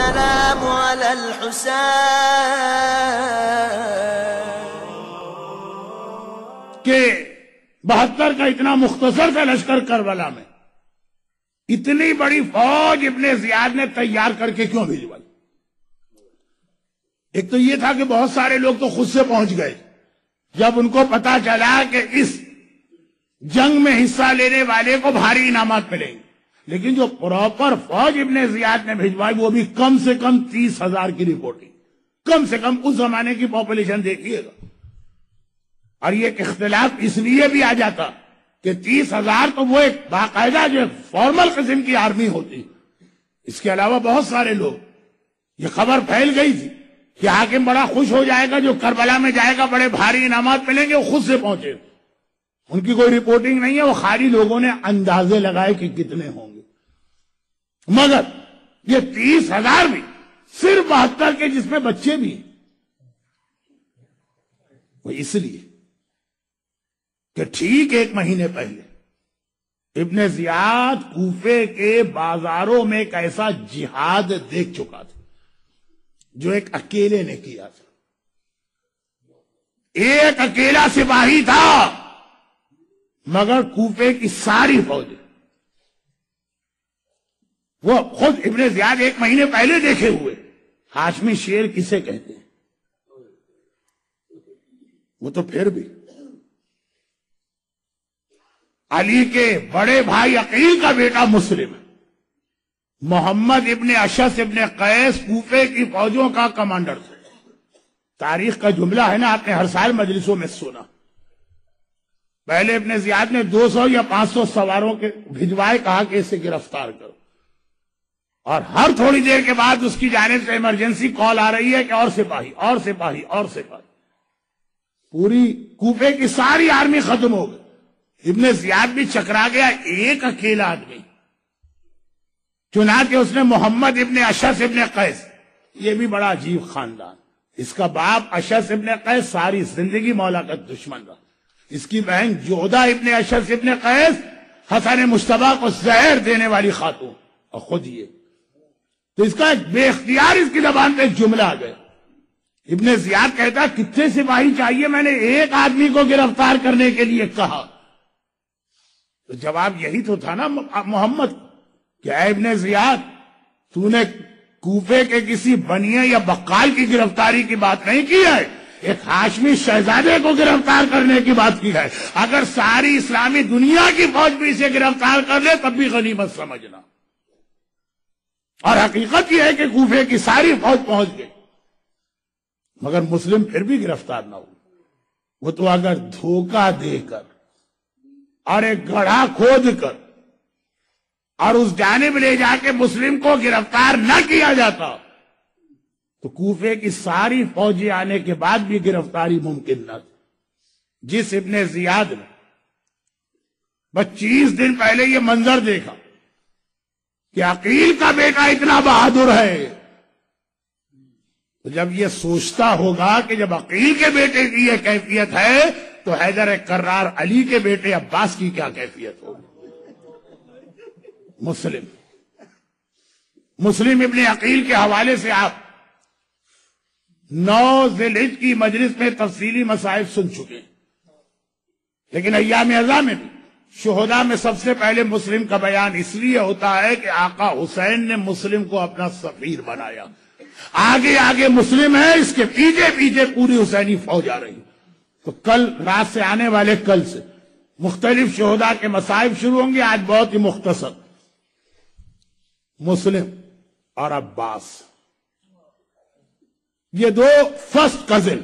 السلام على الحسين کہ 72 کا اتنا مختصر کا لشکر کربلا میں اتنی بڑی فوج ابن زیاد نے تیار کر کے کیوں بھیجوائی؟ ایک تو یہ تھا کہ بہت سارے لوگ تو خود سے پہنچ گئے جب ان کو پتا چلا کہ اس جنگ میں حصہ لینے والے کو بھاری انعامات ملیں گے، لیکن جو پراپر فوج ابن زیاد نے بھیجوائی وہ بھی کم سے کم 30,000 کی رپورٹنگ، کم سے کم اس زمانے کی پاپولیشن دیکھیے گا۔ اور یہ اختلاف اس لیے بھی آ جاتا کہ 30,000 تو وہ ایک باقاعدہ جو فارمل قسم کی آرمی ہوتی، اس کے علاوہ بہت سارے لوگ، یہ خبر پھیل گئی تھی کہ حاکم بڑا خوش ہو جائے گا، جو کربلا میں جائے گا بڑے بھاری انعامات ملیں گے، وہ خود سے پہنچے، ان کی کوئی رپورٹنگ نہیں ہے، وہ خالی لوگوں نے اندازے لگائے کہ کتنے ہوں گے۔ مگر یہ 30,000 بھی صرف 72 کے جس میں بچے بھی ہیں، وہ اس لیے کہ ٹھیک 1 مہینے پہلے ابن زیاد کوفے کے بازاروں میں ایک ایسا جہاد دیکھ چکا تھا جو ایک اکیلے نے کیا تھا۔ ایک اکیلا سپاہی تھا مگر کوفے کی ساری فوج، وہ خود ابن زیاد 1 مہینے پہلے دیکھے ہوئے۔ ہاشمی شیر کسے کہتے ہیں؟ وہ تو پھر بھی علی کے بڑے بھائی عقیل کا بیٹا مسلم ہے، محمد ابن اشعث ابن قیس کوفے کی فوجوں کا کمانڈر تھا۔ تاریخ کا جملہ ہے نا، آپ نے ہر سال مجلسوں میں سنا۔ پہلے ابن زیاد نے 200 یا 500 سواروں کے بھجوائے، کہا کہ اسے گرفتار کرو، اور ہر تھوڑی دیر کے بعد اس کی جانب سے ایمرجنسی کال آ رہی ہے کہ اور سپاہی اور سپاہی اور سپاہی۔ پوری کوفے کی ساری آرمی ختم ہو گئی، ابن زیاد بھی چکرا گیا، ایک اکیلا آدمی۔ چنانچہ اس نے محمد ابن اشعث ابن قیس، یہ بھی بڑا عجیب خاندان، اس کا باپ اشعث ابن قیس ساری زندگی مولا کا دشمن رہا، اس کی بہن جودہ ابن اشعث ابن قیس حسن مجتبیٰ کو زہر دینے والی خاتون، اور خود یہ۔ تو اس کا ایک بے اختیار اس کی زبان پہ ایک جملہ آ گیا۔ ابن زیاد کہتا کتنے سپاہی چاہیے؟ میں نے ایک آدمی کو گرفتار کرنے کے لیے کہا۔ تو جواب یہی تو تھا نا محمد کہ اے ابن زیاد، تو نے کوفے کے کسی بنیے یا بقال کی گرفتاری کی بات نہیں کی ہے، ایک ہاشمی شہزادے کو گرفتار کرنے کی بات کی ہے۔ اگر ساری اسلامی دنیا کی فوج بھی اسے گرفتار کر لے تب بھی غنیمت سمجھنا۔ اور حقیقت یہ ہے کہ کوفے کی ساری فوج پہنچ گئی، مگر مسلم پھر بھی گرفتار نہ ہوئے۔ وہ تو اگر دھوکہ دے کر اور ایک گڑھا کھود کر اور اس جانب لے جا کے مسلم کو گرفتار نہ کیا جاتا تو کوفے کی ساری فوجیں آنے کے بعد بھی گرفتاری ممکن نہ تھی۔ جس ابن زیاد نے 25 دن پہلے یہ منظر دیکھا کہ عقیل کا بیٹا اتنا بہادر ہے، تو جب یہ سوچتا ہوگا کہ جب عقیل کے بیٹے کی یہ کیفیت ہے تو حیدر کرار علی کے بیٹے عباس کی کیا کیفیت ہوگی۔ مسلم ابن عقیل کے حوالے سے آپ 9 ذی الحجہ کی مجلس میں تفصیلی مسائل سن چکے ہیں، لیکن ایام ازا میں بھی شہداء میں سب سے پہلے مسلم کا بیان اس لیے ہوتا ہے کہ آقا حسین نے مسلم کو اپنا سفیر بنایا۔ آگے آگے مسلم ہے، اس کے پیچھے پیچھے پوری حسینی فوج آ رہی۔ تو کل رات سے آنے والے کل سے مختلف شہداء کے مصائب شروع ہوں گے۔ آج بہت ہی مختصر، مسلم اور عباس یہ 2 فرسٹ کزن،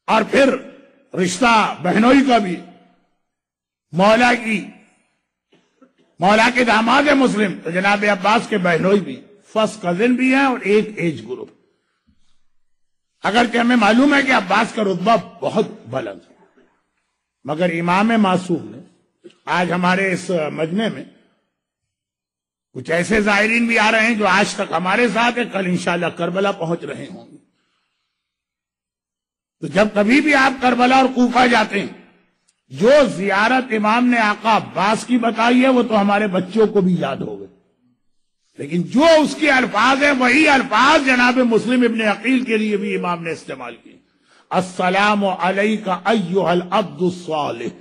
اور پھر رشتہ بہنوئی کا بھی، مولا کے داماد ہے مسلم، تو جناب عباس کے بہنوئی بھی فرسٹ کزن بھی ہیں اور ایک ایج گروپ۔ اگرچہ ہمیں معلوم ہے کہ عباس کا رتبہ بہت بلند ہے، مگر امام معصوم نے آج ہمارے اس مجمع میں کچھ ایسے زائرین بھی آ رہے ہیں جو آج تک ہمارے ساتھ ہیں، کل انشاءاللہ کربلا پہنچ رہے ہوں گے۔ تو جب کبھی بھی آپ کربلا اور کوفہ جاتے ہیں، جو زیارت امام نے آقا عباس کی بتائی ہے وہ تو ہمارے بچوں کو بھی یاد ہو گئے۔ لیکن جو اس کے الفاظ ہیں وہی الفاظ جناب مسلم ابن عقیل کے لیے بھی امام نے استعمال کیے. السلام علیک ایھا العبد الصالح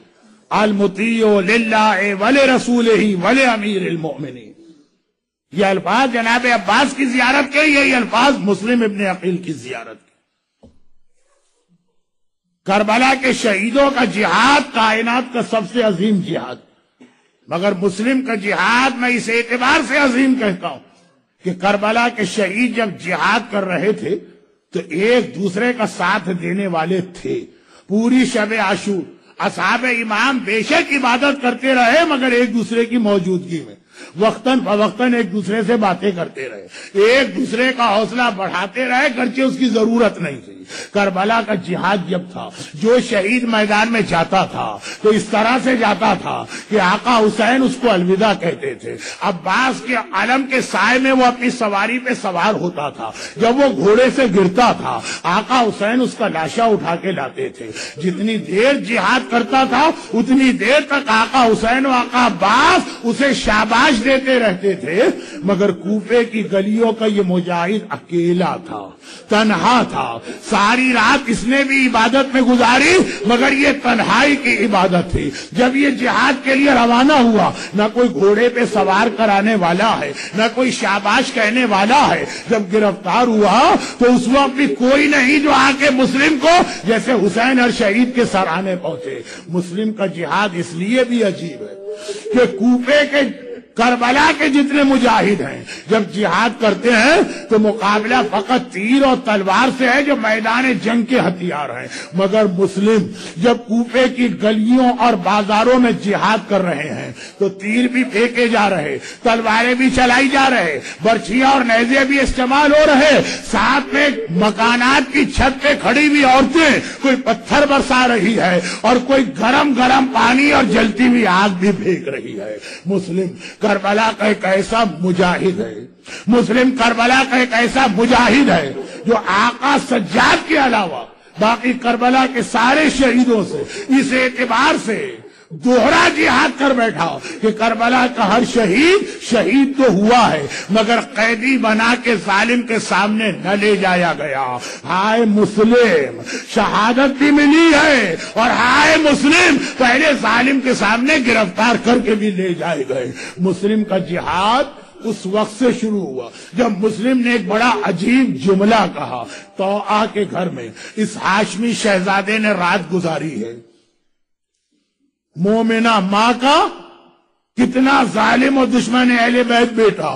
المطیع للہ ولرسولہ ولامیر المؤمنین. یہ الفاظ جناب عباس کی زیارت کے، یہی الفاظ مسلم ابن عقیل کی زیارت کے. کربلا کے شہیدوں کا جہاد کائنات کا سب سے عظیم جہاد، مگر مسلم کا جہاد میں اس اعتبار سے عظیم کہتا ہوں کہ کربلا کے شہید جب جہاد کر رہے تھے تو ایک دوسرے کا ساتھ دینے والے تھے. پوری شب عاشور اصحاب امام بے شک عبادت کرتے رہے، مگر ایک دوسرے کی موجودگی میں وقتاً فوقتاً ایک دوسرے سے باتیں کرتے رہے، ایک دوسرے کا حوصلہ بڑھاتے رہے، گرچہ اس کی ضرورت نہیں تھی. کربلا کا جہاد جب تھا، جو شہید میدان میں جاتا تھا تو اس طرح سے جاتا تھا کہ آقا حسین اس کو الوداع کہتے تھے. عباس کے علم کے سائے میں وہ اپنی سواری پہ سوار ہوتا تھا، جب وہ گھوڑے سے گرتا تھا آقا حسین اس کا لاشا اٹھا کے لاتے تھے. جتنی دیر جہاد کرتا تھا اتنی دیر تک آقا حسین و آقا عباس اسے شاباش دیتے رہتے تھے. مگر کوفے کی گلیوں کا یہ مجاہد اکیلا تھا، تنہا تھا. ساری رات اس نے بھی عبادت میں گزاری، مگر یہ تنہائی کی عبادت تھی. جب یہ جہاد کے لیے روانہ ہوا، نہ کوئی گھوڑے پہ سوار کرانے والا ہے، نہ کوئی شاباش کہنے والا ہے. جب گرفتار ہوا تو اس وقت بھی کوئی نہیں جو آ کے مسلم کو جیسے حسین اور شہید کے سرانے پہنچے. مسلم کا جہاد اس لیے بھی عجیب ہے کہ کوفے کے کربلا کے جتنے مجاہد ہیں جب جہاد کرتے ہیں تو مقابلہ فقط تیر اور تلوار سے ہے جو میدان جنگ کے ہتھیار ہیں. مگر مسلم جب کوفے کی گلیوں اور بازاروں میں جہاد کر رہے ہیں تو تیر بھی پھینکے جا رہے، تلواریں بھی چلائی جا رہے، برچھیاں اور نیزے بھی استعمال ہو رہے. ساتھ میں مکانات کی چھت پہ کھڑی ہوئی عورتیں کوئی پتھر برسا رہی ہے اور کوئی گرم گرم پانی اور جلتی ہوئی آگ بھی پھینک رہی ہے. مسلم کربلا کا ایک ایسا مجاہد ہے، مسلم کربلا کا ایک ایسا مجاہد ہے جو آقا سجاد کے علاوہ باقی کربلا کے سارے شہیدوں سے اس اعتبار سے دوہرا جہاد کر بیٹھا کہ کربلا کا ہر شہید شہید تو ہوا ہے مگر قیدی بنا کے ظالم کے سامنے نہ لے جایا گیا. ہائے مسلم، شہادت بھی ملی ہے اور ہائے مسلم پہلے ظالم کے سامنے گرفتار کر کے بھی لے جائے گئے. مسلم کا جہاد اس وقت سے شروع ہوا جب مسلم نے ایک بڑا عجیب جملہ کہا. طوعا کے گھر میں اس ہاشمی شہزادے نے رات گزاری ہے. مومنہ ماں کا کتنا ظالم و دشمن اہل بیت بیٹا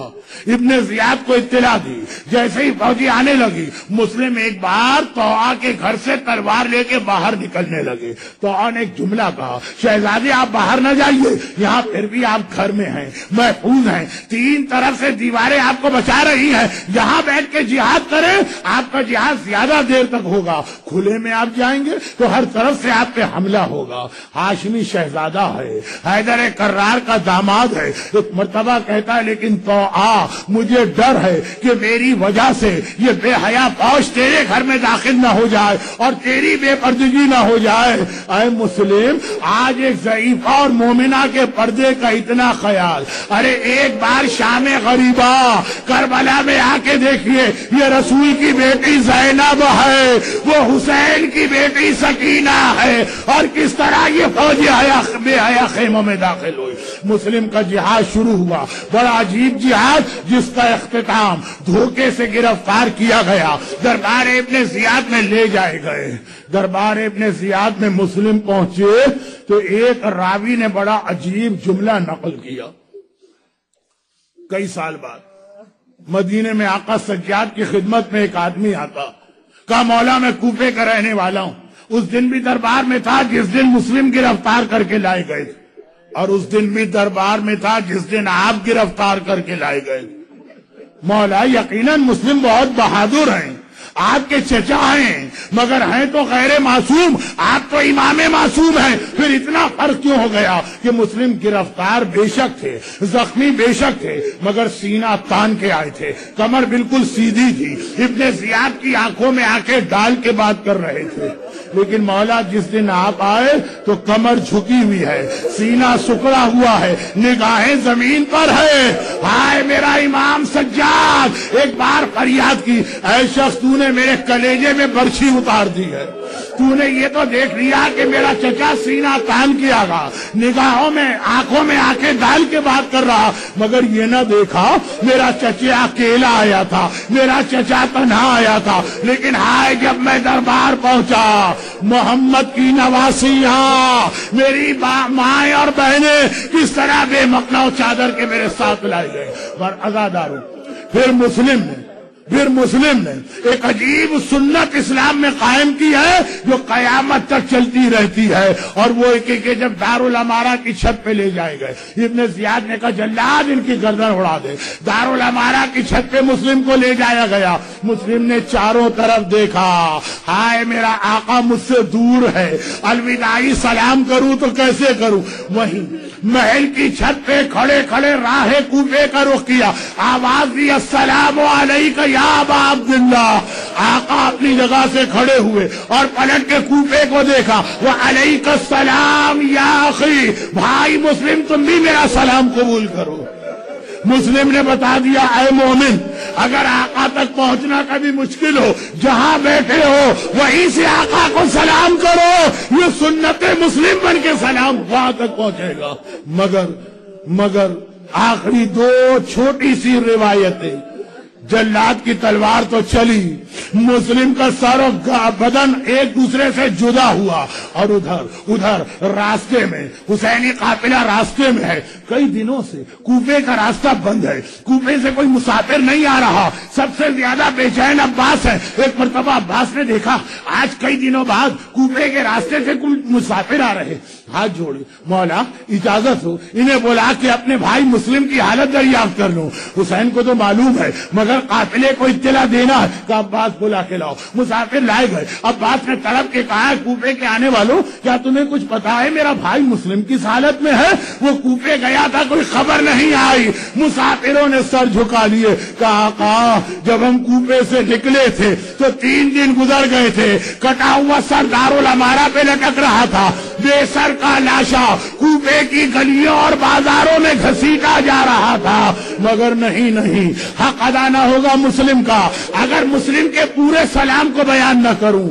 ابن زیاد کو اطلاع دی. جیسے ہی فوجی آنے لگی مسلم ایک بار طوعا کے گھر سے تلوار لے کے باہر نکلنے لگے. طوعا نے ایک جملہ کہا، شہزادے آپ باہر نہ جائیے، یہاں پھر بھی آپ گھر میں ہیں، محفوظ ہیں، تین طرف سے دیواریں آپ کو بچا رہی ہیں. یہاں بیٹھ کے جہاد کریں، آپ کا جہاد زیادہ دیر تک ہوگا. کھلے میں آپ جائیں گے تو ہر طرف سے آپ پہ حملہ ہوگا. ہاشمی شہزادہ ہے، حیدر کرار کا داماد ہے. ایک مرتبہ کہتا ہے لیکن طوعا مجھے ڈر ہے کہ میری وجہ سے یہ بے حیا فوج تیرے گھر میں داخل نہ ہو جائے اور تیری بے پردگی نہ ہو جائے. اے مسلم، آج ایک ضعیفہ اور مومنہ کے پردے کا اتنا خیال. ارے ایک بار شام غریبہ کربلا میں آ کے دیکھیے، یہ رسول کی بیٹی زینب ہے، وہ حسین کی بیٹی سکینہ ہے، اور کس طرح یہ فوج بے حیا خیموں میں داخل ہوئی. مسلم کا جہاد شروع ہوا، بڑا عجیب جہاد جس کا اختتام دھوکے سے گرفتار کیا گیا، دربار ابن زیاد میں لے جائے گئے. دربار ابن زیاد میں مسلم پہنچے تو ایک راوی نے بڑا عجیب جملہ نقل کیا. کئی سال بعد مدینے میں آقا سجاد کی خدمت میں ایک آدمی آتا، کہا مولا میں کوفے کا رہنے والا ہوں. اس دن بھی دربار میں تھا جس دن مسلم گرفتار کر کے لائے گئے تھے، اور اس دن بھی دربار میں تھا جس دن آپ گرفتار کر کے لائے گئے. مولا یقیناً مسلم بہت بہادر ہیں، آپ کے چچا ہیں، مگر ہیں تو غیر معصوم، آپ تو امام معصوم ہیں. پھر اتنا فرق کیوں ہو گیا کہ مسلم گرفتار بے شک تھے، زخمی بے شک تھے، مگر سینہ تان کے آئے تھے، کمر بالکل سیدھی تھی. ابن زیاد کی آنکھوں میں آنکھیں ڈال کے بات کر رہے تھے. لیکن مولا جس دن آپ آئے تو کمر جھکی ہوئی ہے، سینہ سکڑا ہوا ہے، نگاہیں زمین پر ہے۔ ہائے میرا امام سجاد، ایک بار فریاد کی، اے شخص تو نے میرے کلیجے میں برچھی اتار دی ہے، تو نے یہ تو دیکھ لیا کہ میرا چچا سینہ تان کیا گا، نگاہوں میں آنکھوں میں آنکھیں ڈال کے بات کر رہا، مگر یہ نہ دیکھا میرا چچا اکیلا آیا تھا، میرا چچا تنہا آیا تھا۔ لیکن ہائے جب میں دربار پہنچا، محمد کی نواسیاں، میری مائیں اور بہنیں کس طرح بے مقنع چادر کے میرے ساتھ لائے گئے، اور عزاداروں پھر مسلم نے ایک عجیب سنت اسلام میں قائم کی ہے جو قیامت تک چلتی رہتی ہے، اور وہ کہ جب دارالامارہ کی چھت پہ لے جائے گئے، ابن زیاد نے کہا جلاد ان کی گردن اڑا دے۔ دارالامارہ کی چھت پہ مسلم کو لے جایا گیا، مسلم نے چاروں طرف دیکھا، ہائے میرا آقا مجھ سے دور ہے، الوداعی سلام کروں تو کیسے کروں؟ وہیں محل کی چھت پہ کھڑے کھڑے راہ کوفے کا رخ کیا، آواز دی السلام علیکم یا ابا عبداللہ۔ آقا اپنی جگہ سے کھڑے ہوئے اور پلٹ کے کوفے کو دیکھا، وعلیک السلام یا اخی، بھائی مسلم تم بھی میرا سلام قبول کرو۔ مسلم نے بتا دیا اے مومن، اگر آقا تک پہنچنا کبھی مشکل ہو، جہاں بیٹھے ہو وہیں سے آقا کو سلام کرو، یہ سنت مسلم بن کے سلام وہاں تک پہنچے گا۔ مگر آخری دو چھوٹی سی روایتیں، جلاد کی تلوار تو چلی، مسلم کا سر و بدن ایک دوسرے سے جدا ہوا، اور ادھر راستے میں حسینی قافلہ راستے میں ہے، کئی دنوں سے کوفے کا راستہ بند ہے، کوفے سے کوئی مسافر نہیں آ رہا، سب سے زیادہ بے چین عباس ہے۔ ایک مرتبہ عباس نے دیکھا آج کئی دنوں بعد کوفے کے راستے سے کوئی مسافر آ رہے، ہاتھ جوڑے، مولا اجازت ہو انہیں بولا کہ اپنے بھائی مسلم کی حالت دریافت کر لوں۔ حسین کو تو معلوم ہے مگر قافلے کو اطلاع دینا ہے کہ عباس بلا کے لاؤ۔ مسافر لائے گئے، عباس نے تڑپ کے کہا کوفے کے آنے والوں کیا تمہیں کچھ پتا ہے میرا بھائی مسلم کس حالت میں ہے؟ وہ کوفے گیا تھا کوئی خبر نہیں آئی۔ مسافروں نے سر جھکا لیے، کہا آقا جب ہم کوفے سے نکلے تھے تو 3 دن گزر گئے تھے، کٹا ہوا سر دارالامارہ پہ لٹک رہا تھا، بے سر کا لاشا کوفے کی گلیوں اور بازاروں میں گھسیٹا جا رہا تھا، مگر نہیں حق ادا نہ ہوگا مسلم کا اگر مسلم کے پورے سلام کو بیان نہ کروں۔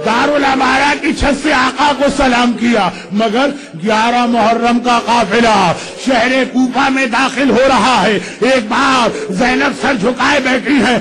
دارالامارہ کی چھت سے آقا کو سلام کیا، مگر 11 محرم کا قافلہ شہر کوفہ میں داخل ہو رہا ہے۔ ایک بار زینب سر جھکائے بیٹھی ہے،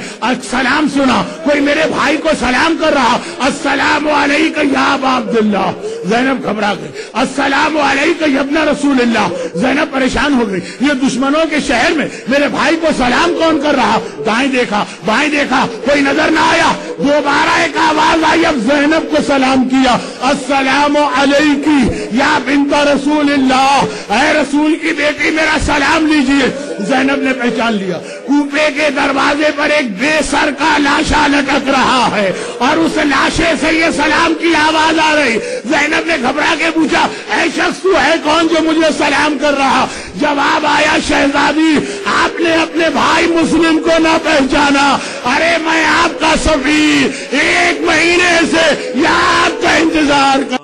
سلام سنا، کوئی میرے بھائی کو سلام کر رہا، السلام علیکم یا ابا عبداللہ۔ زینب گھبرا گئی، السلام علیکم یا ابن رسول اللہ۔ زینب پریشان ہو گئی، یہ دشمنوں کے شہر میں میرے بھائی کو سلام کون کر رہا؟ دائیں دیکھا بائیں دیکھا، کوئی نظر نہ آیا، دوبارہ ایک آواز آئی، اب زینب کو سلام کیا، السلام علیکی یا بنت رسول اللہ، اے رسول کی بیٹی میرا سلام لیجئے۔ زینب نے پہچان لیا، کوفے کے دروازے پر ایک بے سر کا لاشا لٹک رہا ہے اور اس لاشے سے یہ سلام کی آواز آ رہی۔ زینب نے گھبرا کے پوچھا اے شخص تو ہے کون جو مجھے سلام کر رہا؟ جواب آیا شہزادی آپ نے اپنے بھائی مسلم کو نہ پہچانا، ارے میں آپ کا سفیر 1 مہینے سے یا آپ کا انتظار کر۔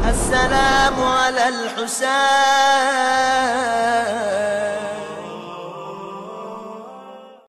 السلام على الحسين